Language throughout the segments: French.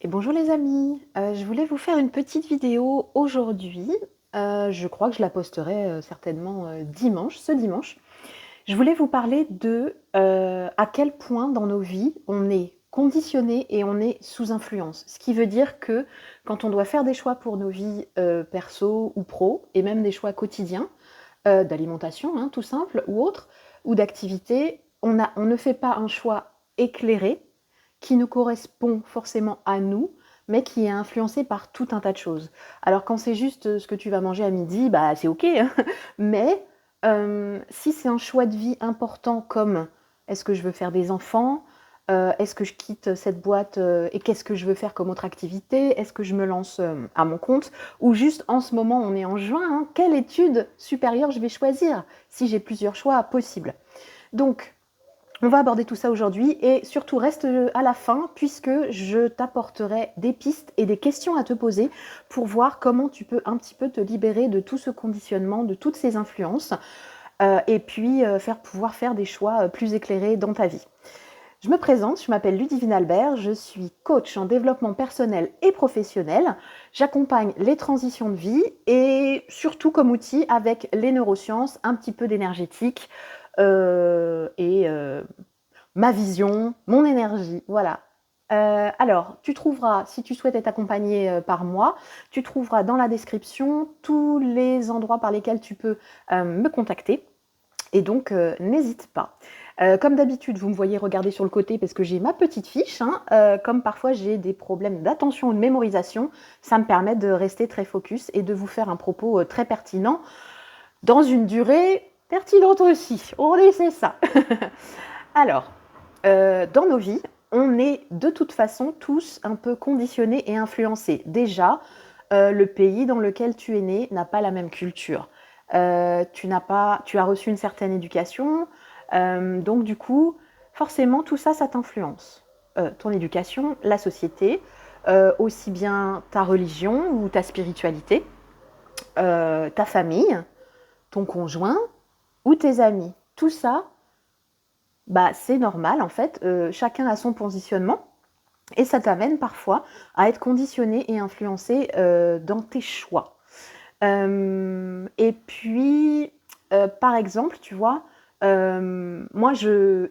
Et bonjour les amis, je voulais vous faire une petite vidéo aujourd'hui. Je crois que je la posterai certainement dimanche, ce dimanche. Je voulais vous parler de à quel point dans nos vies on est conditionné et on est sous influence. Ce qui veut dire que quand on doit faire des choix pour nos vies perso ou pro, et même des choix quotidiens, d'alimentation, hein, tout simple, ou autre, ou d'activité, on ne fait pas un choix éclairé qui nous correspond forcément à nous, mais qui est influencé par tout un tas de choses. Alors quand c'est juste ce que tu vas manger à midi, bah c'est ok, hein. Mais si c'est un choix de vie important comme est-ce que je veux faire des enfants, est-ce que je quitte cette boîte et qu'est-ce que je veux faire comme autre activité, est-ce que je me lance à mon compte, ou juste en ce moment on est en juin, hein, quelle étude supérieure je vais choisir si j'ai plusieurs choix possibles. Donc on va aborder tout ça aujourd'hui et surtout reste à la fin puisque je t'apporterai des pistes et des questions à te poser pour voir comment tu peux un petit peu te libérer de tout ce conditionnement, de toutes ces influences et puis pouvoir faire des choix plus éclairés dans ta vie. Je me présente, je m'appelle Ludivine Albert, je suis coach en développement personnel et professionnel. J'accompagne les transitions de vie et surtout comme outil avec les neurosciences, un petit peu d'énergétique et ma vision, mon énergie, voilà. Alors, tu trouveras, si tu souhaites être accompagné par moi, tu trouveras dans la description tous les endroits par lesquels tu peux me contacter. Et donc, n'hésite pas. Comme d'habitude, vous me voyez regarder sur le côté parce que j'ai ma petite fiche, hein. Comme parfois j'ai des problèmes d'attention ou de mémorisation, ça me permet de rester très focus et de vous faire un propos très pertinent dans une durée pertinente aussi. On essaie ça. Alors, dans nos vies, on est de toute façon tous un peu conditionnés et influencés. Déjà, le pays dans lequel tu es né n'a pas la même culture. Tu as reçu une certaine éducation, donc du coup, forcément, tout ça, ça t'influence. Ton éducation, la société, aussi bien ta religion ou ta spiritualité, ta famille, ton conjoint ou tes amis. Tout ça, bah, c'est normal en fait, chacun a son positionnement et ça t'amène parfois à être conditionné et influencé dans tes choix. Et puis, par exemple, tu vois, moi,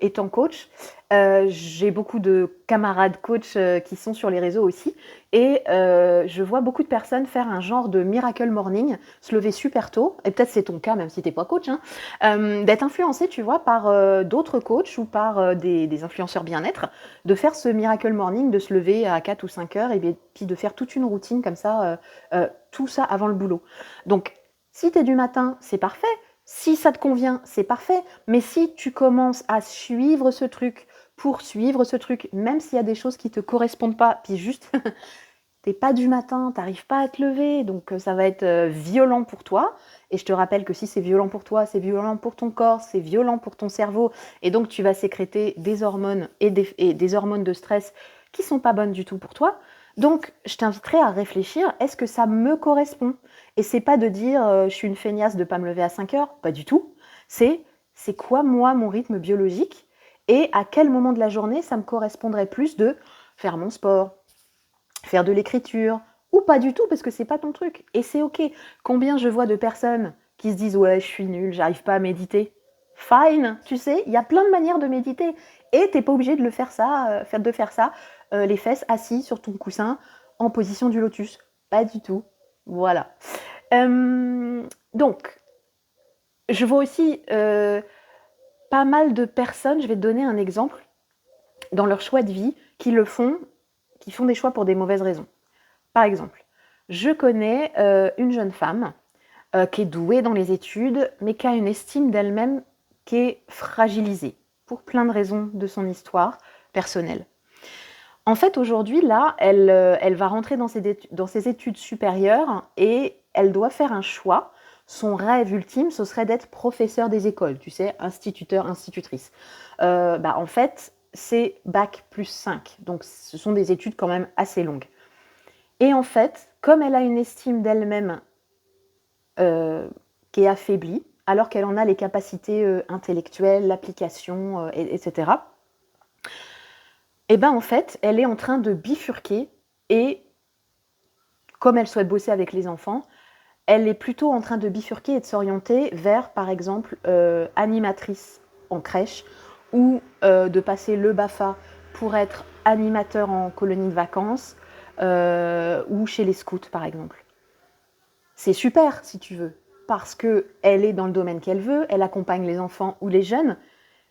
étant coach, j'ai beaucoup de camarades coachs qui sont sur les réseaux aussi. Et je vois beaucoup de personnes faire un genre de miracle morning, se lever super tôt, et peut-être c'est ton cas, même si t'es pas coach, hein, d'être influencé, tu vois, par d'autres coachs ou par des influenceurs bien-être, de faire ce miracle morning, de se lever à 4 ou 5 heures, et puis de faire toute une routine comme ça, tout ça avant le boulot. Donc, si tu es du matin, c'est parfait. Si ça te convient, c'est parfait. Mais si tu commences à suivre ce truc, pour suivre ce truc, même s'il y a des choses qui ne te correspondent pas, puis juste, t'es pas du matin, t'arrives pas à te lever, donc ça va être violent pour toi. Et je te rappelle que si c'est violent pour toi, c'est violent pour ton corps, c'est violent pour ton cerveau. Et donc tu vas sécréter des hormones et des hormones de stress qui sont pas bonnes du tout pour toi. Donc je t'inviterai à réfléchir, est-ce que ça me correspond? Et c'est pas de dire je suis une feignasse de pas me lever à 5 heures, pas du tout. C'est quoi moi mon rythme biologique et à quel moment de la journée ça me correspondrait plus de faire mon sport, faire de l'écriture, ou pas du tout parce que c'est pas ton truc. Et c'est ok. Combien je vois de personnes qui se disent ouais, je suis nulle, j'arrive pas à méditer. Fine, tu sais, il y a plein de manières de méditer. Et t'es pas obligé de le faire ça, les fesses assis sur ton coussin en position du lotus. Pas du tout. Voilà. Donc, je vois aussi pas mal de personnes, je vais te donner un exemple, dans leur choix de vie, qui font des choix pour des mauvaises raisons. Par exemple, je connais une jeune femme qui est douée dans les études, mais qui a une estime d'elle-même qui est fragilisée pour plein de raisons de son histoire personnelle. En fait, aujourd'hui, là, elle va rentrer dans ses études supérieures et elle doit faire un choix. Son rêve ultime, ce serait d'être professeur des écoles, tu sais, instituteur, institutrice. En fait, c'est bac plus 5, donc ce sont des études quand même assez longues. Et en fait, comme elle a une estime d'elle-même qui est affaiblie, alors qu'elle en a les capacités intellectuelles, l'application, etc., et ben en fait, elle est en train de bifurquer et comme elle souhaite bosser avec les enfants, elle est plutôt en train de bifurquer et de s'orienter vers, par exemple, animatrice en crèche ou de passer le BAFA pour être animateur en colonie de vacances ou chez les scouts, par exemple. C'est super, si tu veux, parce qu'elle est dans le domaine qu'elle veut, elle accompagne les enfants ou les jeunes,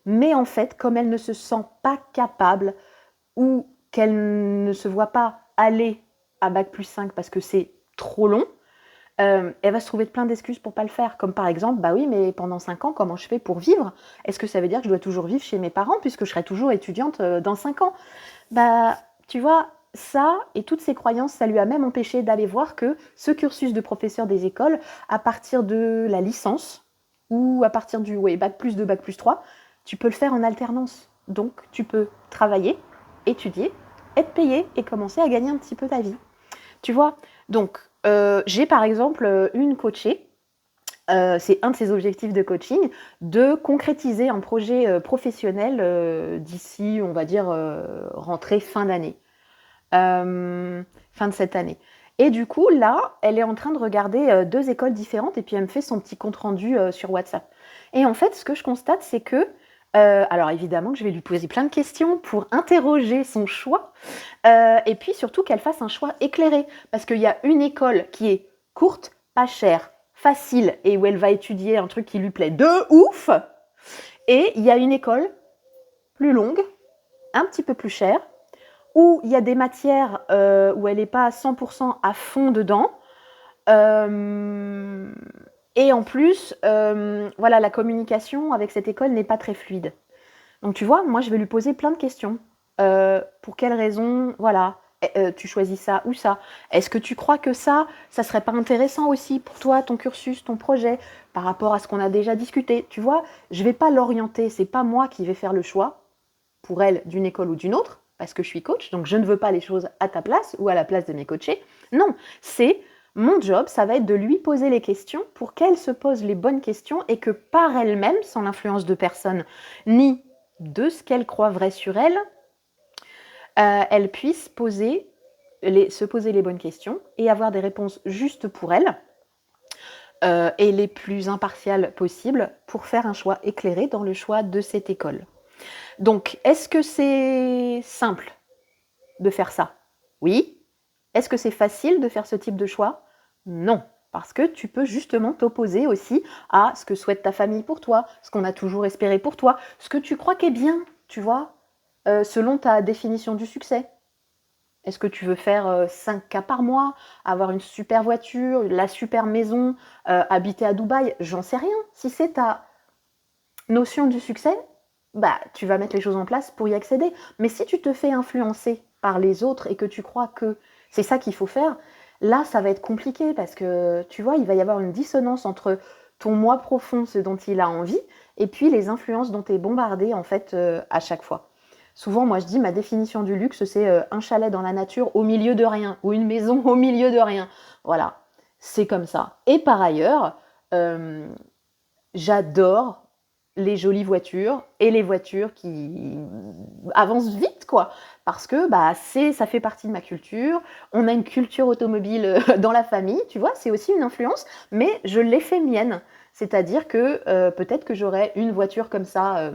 mais en fait, comme elle ne se sent pas capable ou qu'elle ne se voit pas aller à bac+5 parce que c'est trop long, elle va se trouver plein d'excuses pour pas le faire. Comme par exemple, bah oui, mais pendant 5 ans, comment je fais pour vivre? Est-ce que ça veut dire que je dois toujours vivre chez mes parents puisque je serai toujours étudiante dans 5 ans? Bah, tu vois, ça et toutes ces croyances, ça lui a même empêché d'aller voir que ce cursus de professeur des écoles, à partir de la licence ou à partir du bac+2, bac+3, tu peux le faire en alternance. Donc, tu peux travailler, étudier, être payé et commencer à gagner un petit peu ta vie. Tu vois? Donc, j'ai par exemple une coachée, c'est un de ses objectifs de coaching, de concrétiser un projet professionnel d'ici, on va dire, rentrée fin d'année, fin de cette année. Et du coup, là, elle est en train de regarder 2 écoles différentes et puis elle me fait son petit compte rendu sur WhatsApp. Et en fait, ce que je constate, c'est que, alors évidemment que je vais lui poser plein de questions pour interroger son choix, et puis surtout qu'elle fasse un choix éclairé. Parce qu'il y a une école qui est courte, pas chère, facile, et où elle va étudier un truc qui lui plaît de ouf. Et il y a une école plus longue, un petit peu plus chère, où il y a des matières où elle n'est pas à 100% à fond dedans. Et en plus, voilà, la communication avec cette école n'est pas très fluide. Donc tu vois, moi je vais lui poser plein de questions. Pour quelles raisons, voilà, tu choisis ça ou ça? Est-ce que tu crois que ça serait pas intéressant aussi pour toi, ton cursus, ton projet, par rapport à ce qu'on a déjà discuté? Tu vois, je vais pas l'orienter, c'est pas moi qui vais faire le choix pour elle d'une école ou d'une autre, parce que je suis coach, donc je ne veux pas les choses à ta place ou à la place de mes coachés. Non, c'est mon job, ça va être de lui poser les questions pour qu'elle se pose les bonnes questions et que par elle-même, sans l'influence de personne, ni de ce qu'elle croit vrai sur elle, elle puisse se poser les bonnes questions et avoir des réponses justes pour elle et les plus impartiales possibles pour faire un choix éclairé dans le choix de cette école. Donc, est-ce que c'est simple de faire ça? Oui. Est-ce que c'est facile de faire ce type de choix? Non. Parce que tu peux justement t'opposer aussi à ce que souhaite ta famille pour toi, ce qu'on a toujours espéré pour toi, ce que tu crois qu'est bien, tu vois, selon ta définition du succès. Est-ce que tu veux faire 5 cas par mois, avoir une super voiture, la super maison, habiter à Dubaï? J'en sais rien. Si c'est ta notion du succès, bah, tu vas mettre les choses en place pour y accéder. Mais si tu te fais influencer par les autres et que tu crois que c'est ça qu'il faut faire, là, ça va être compliqué parce que, tu vois, il va y avoir une dissonance entre ton moi profond, ce dont il a envie, et puis les influences dont tu es bombardé, en fait, à chaque fois. Souvent, moi, je dis, ma définition du luxe, c'est un chalet dans la nature au milieu de rien, ou une maison au milieu de rien. Voilà, c'est comme ça. Et par ailleurs, j'adore les jolies voitures et les voitures qui avancent vite, quoi. Parce que bah, ça fait partie de ma culture. On a une culture automobile dans la famille, tu vois, c'est aussi une influence, mais je l'ai fait mienne. C'est-à-dire que peut-être que j'aurai une voiture comme ça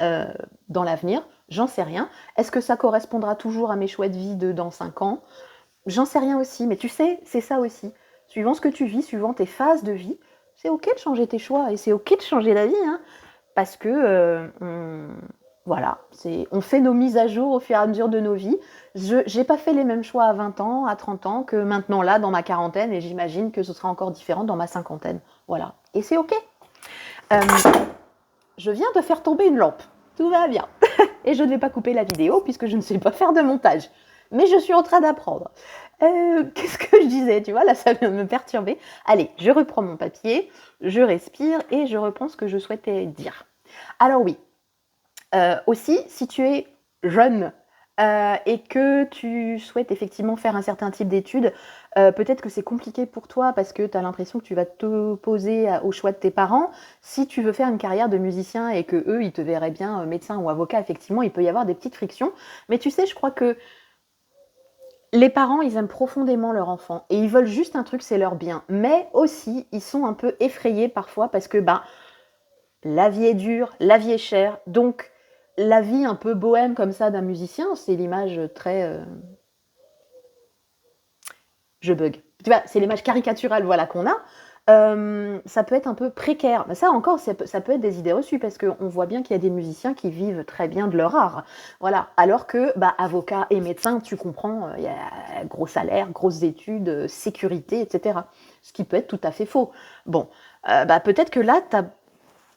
dans l'avenir, j'en sais rien. Est-ce que ça correspondra toujours à mes choix de vie dans 5 ans? J'en sais rien aussi, mais tu sais, c'est ça aussi. Suivant ce que tu vis, suivant tes phases de vie, c'est ok de changer tes choix et c'est ok de changer la vie, hein, parce que voilà, on fait nos mises à jour au fur et à mesure de nos vies. Je n'ai pas fait les mêmes choix à 20 ans, à 30 ans que maintenant là dans ma quarantaine et j'imagine que ce sera encore différent dans ma cinquantaine. Voilà, et c'est ok. Je viens de faire tomber une lampe, tout va bien. Et je ne vais pas couper la vidéo puisque je ne sais pas faire de montage. Mais je suis en train d'apprendre. Qu'est-ce que je disais? Tu vois, là, ça vient de me perturber. Allez, je reprends mon papier, je respire et je reprends ce que je souhaitais dire. Alors oui, aussi, si tu es jeune et que tu souhaites effectivement faire un certain type d'études, peut-être que c'est compliqué pour toi parce que tu as l'impression que tu vas t'opposer au choix de tes parents. Si tu veux faire une carrière de musicien et que eux, ils te verraient bien médecin ou avocat, effectivement, il peut y avoir des petites frictions. Mais tu sais, je crois que Les parents, ils aiment profondément leur enfant et ils veulent juste un truc, c'est leur bien. Mais aussi, ils sont un peu effrayés parfois parce que, ben, la vie est dure, la vie est chère, donc la vie un peu bohème comme ça d'un musicien, c'est l'image très, je bug. Tu vois, c'est l'image caricaturale, voilà, qu'on a. Ça peut être un peu précaire. Mais ça encore, ça peut être des idées reçues parce qu'on voit bien qu'il y a des musiciens qui vivent très bien de leur art. Voilà. Alors que, bah, avocat et médecin, tu comprends, il y a gros salaire, grosses études, sécurité, etc. Ce qui peut être tout à fait faux. Bon, bah, peut-être que là,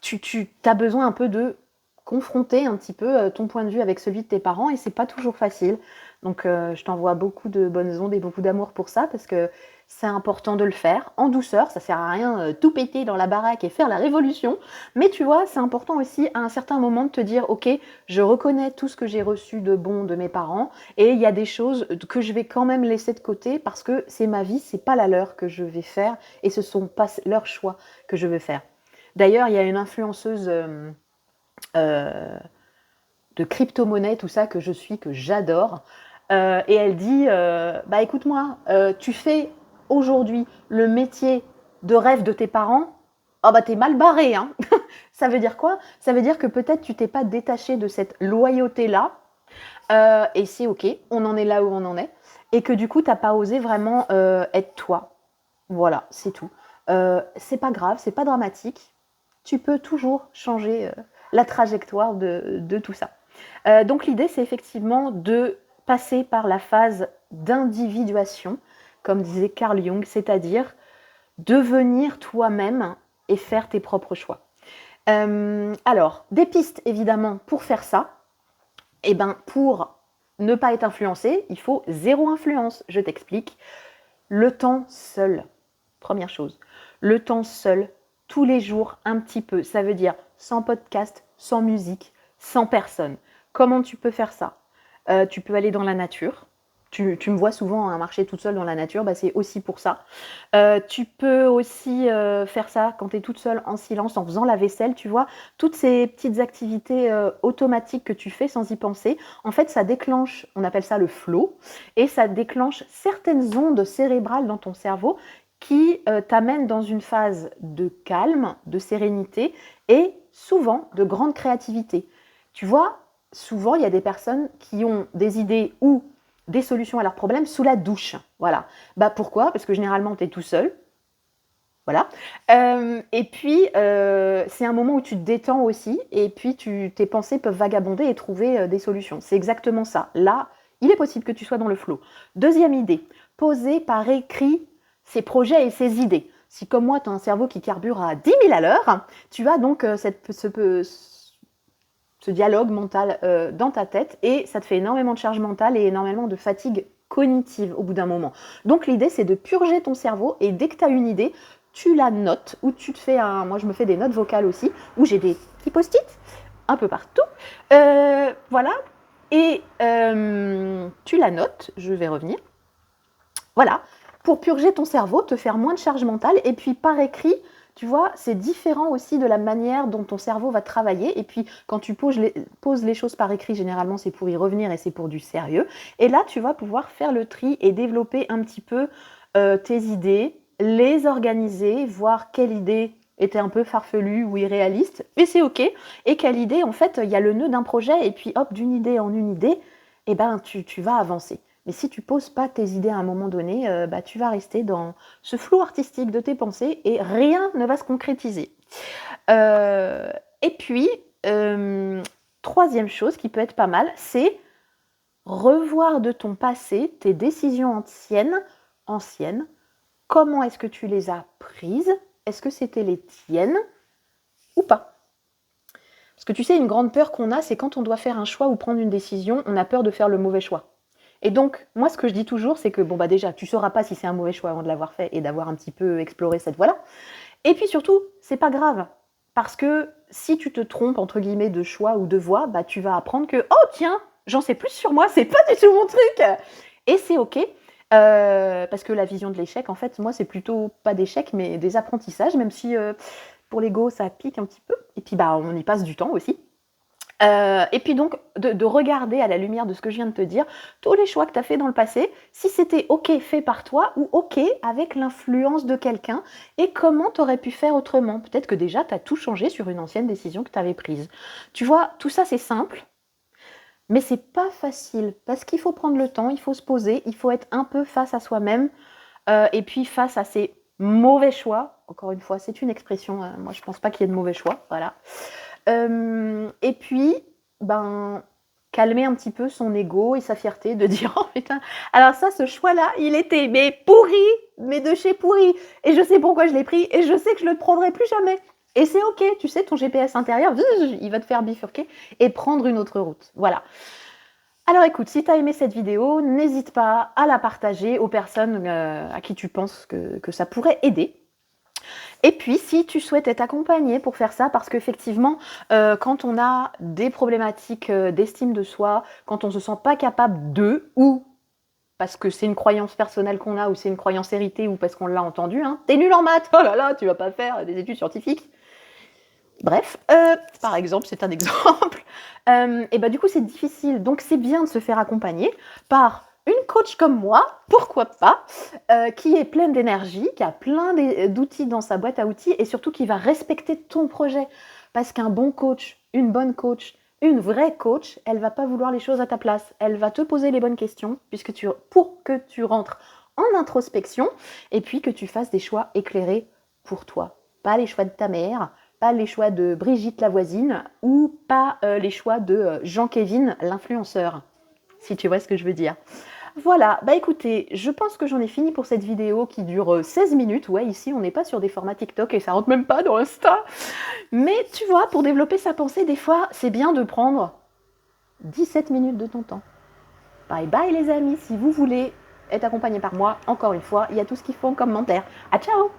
tu as besoin un peu de confronter un petit peu ton point de vue avec celui de tes parents et c'est pas toujours facile. Donc je t'envoie beaucoup de bonnes ondes et beaucoup d'amour pour ça parce que c'est important de le faire en douceur. Ça sert à rien tout péter dans la baraque et faire la révolution. Mais tu vois, c'est important aussi à un certain moment de te dire ok, je reconnais tout ce que j'ai reçu de bon de mes parents et il y a des choses que je vais quand même laisser de côté parce que c'est ma vie, c'est pas la leur que je vais faire et ce sont pas leurs choix que je veux faire. D'ailleurs, il y a une influenceuse euh, de crypto-monnaie, tout ça, que je suis, que j'adore. Et elle dit, bah écoute-moi, tu fais aujourd'hui le métier de rêve de tes parents, oh bah t'es mal barré, hein. Ça veut dire quoi? Ça veut dire que peut-être tu t'es pas détaché de cette loyauté-là, et c'est ok, on en est là où on en est, et que du coup t'as pas osé vraiment être toi. Voilà, c'est tout. C'est pas grave, c'est pas dramatique. Tu peux toujours changer la trajectoire de tout ça. Donc l'idée, c'est effectivement de passer par la phase d'individuation, comme disait Carl Jung, c'est-à-dire devenir toi-même et faire tes propres choix. Alors, des pistes évidemment pour faire ça. Eh ben, pour ne pas être influencé, il faut zéro influence. Je t'explique. Le temps seul. Première chose, le temps seul, tous les jours, un petit peu. Ça veut dire sans podcast, sans musique, sans personne. Comment tu peux faire ça? Tu peux aller dans la nature. Tu me vois souvent marcher toute seule dans la nature, bah, c'est aussi pour ça. Tu peux aussi faire ça quand tu es toute seule en silence, en faisant la vaisselle, tu vois. Toutes ces petites activités automatiques que tu fais sans y penser, en fait, ça déclenche, on appelle ça le flow, et ça déclenche certaines ondes cérébrales dans ton cerveau qui t'amènent dans une phase de calme, de sérénité et souvent de grande créativité. Tu vois, souvent, il y a des personnes qui ont des idées ou des solutions à leurs problèmes sous la douche. Voilà. Bah pourquoi? Parce que généralement, tu es tout seul. Voilà. Et puis, c'est un moment où tu te détends aussi. Et puis, tes pensées peuvent vagabonder et trouver des solutions. C'est exactement ça. Là, il est possible que tu sois dans le flot. Deuxième idée, poser par écrit ses projets et ses idées. Si comme moi, tu as un cerveau qui carbure à 10 000 à l'heure, tu as donc ce dialogue mental dans ta tête et ça te fait énormément de charge mentale et énormément de fatigue cognitive au bout d'un moment. Donc l'idée, c'est de purger ton cerveau et dès que tu as une idée, tu la notes ou tu te fais moi je me fais des notes vocales aussi où j'ai des petits post-it un peu partout. Voilà. Et tu la notes, je vais revenir. Voilà, pour purger ton cerveau, te faire moins de charge mentale et puis par écrit, tu vois, c'est différent aussi de la manière dont ton cerveau va travailler. Et puis, quand tu poses les choses par écrit, généralement, c'est pour y revenir et c'est pour du sérieux. Et là, tu vas pouvoir faire le tri et développer un petit peu tes idées, les organiser, voir quelle idée était un peu farfelue ou irréaliste, mais c'est ok. Et quelle idée, en fait, il y a le nœud d'un projet, et puis hop, d'une idée en une idée, eh ben, tu vas avancer. Mais si tu poses pas tes idées à un moment donné, bah, tu vas rester dans ce flou artistique de tes pensées et rien ne va se concrétiser. Euh, et puis, troisième chose qui peut être pas mal, c'est revoir de ton passé tes décisions anciennes. Comment est-ce que tu les as prises? Est-ce que c'était les tiennes ou pas? Parce que tu sais, une grande peur qu'on a, c'est quand on doit faire un choix ou prendre une décision, on a peur de faire le mauvais choix. Et donc, moi, ce que je dis toujours, c'est que, bon, bah déjà, tu sauras pas si c'est un mauvais choix avant de l'avoir fait et d'avoir un petit peu exploré cette voie-là. Et puis surtout, c'est pas grave. Parce que si tu te trompes, entre guillemets, de choix ou de voie, bah tu vas apprendre que, oh tiens, j'en sais plus sur moi, c'est pas du tout mon truc. Et c'est ok. Parce que la vision de l'échec, en fait, moi, c'est plutôt pas d'échec, mais des apprentissages, même si pour l'ego, ça pique un petit peu. Et puis, bah, on y passe du temps aussi. Et puis donc de regarder à la lumière de ce que je viens de te dire, tous les choix que tu as fait dans le passé, si c'était OK fait par toi ou OK avec l'influence de quelqu'un et comment tu aurais pu faire autrement. Peut-être que déjà tu as tout changé sur une ancienne décision que tu avais prise. Tu vois, tout ça c'est simple, mais c'est pas facile parce qu'il faut prendre le temps, il faut se poser, il faut être un peu face à soi-même, et puis face à ses mauvais choix. Encore une fois, c'est une expression, moi je pense pas qu'il y ait de mauvais choix, voilà. Et puis, ben, calmer un petit peu son ego et sa fierté de dire: «Oh putain, alors ça, ce choix-là, il était mais pourri, mais de chez pourri et je sais pourquoi je l'ai pris et je sais que je le prendrai plus jamais» et c'est OK, tu sais, ton GPS intérieur, il va te faire bifurquer et prendre une autre route. Voilà. Alors écoute, si tu as aimé cette vidéo, n'hésite pas à la partager aux personnes, à qui tu penses que ça pourrait aider. Et puis, si tu souhaites être accompagné pour faire ça, parce qu'effectivement, quand on a des problématiques, d'estime de soi, quand on se sent pas capable de ou parce que c'est une croyance personnelle qu'on a ou c'est une croyance héritée ou parce qu'on l'a entendu, hein: «Tu es nul en maths, oh là là, tu vas pas faire des études scientifiques». Bref, par exemple, c'est un exemple. Et bah, du coup, c'est difficile. Donc c'est bien de se faire accompagner par une coach comme moi, pourquoi pas, qui est pleine d'énergie, qui a plein d'outils dans sa boîte à outils et surtout qui va respecter ton projet. Parce qu'un bon coach, une bonne coach, une vraie coach, elle va pas vouloir les choses à ta place. Elle va te poser les bonnes questions pour que tu rentres en introspection et puis que tu fasses des choix éclairés pour toi. Pas les choix de ta mère, pas les choix de Brigitte la voisine ou pas les choix de Jean-Kévin l'influenceur, si tu vois ce que je veux dire. Voilà, bah écoutez, je pense que j'en ai fini pour cette vidéo qui dure 16 minutes. Ouais, ici on n'est pas sur des formats TikTok et ça rentre même pas dans Insta. Mais tu vois, pour développer sa pensée, des fois, c'est bien de prendre 17 minutes de ton temps. Bye bye les amis, si vous voulez être accompagné par moi, encore une fois, il y a tout ce qu'il faut en commentaire. À ciao!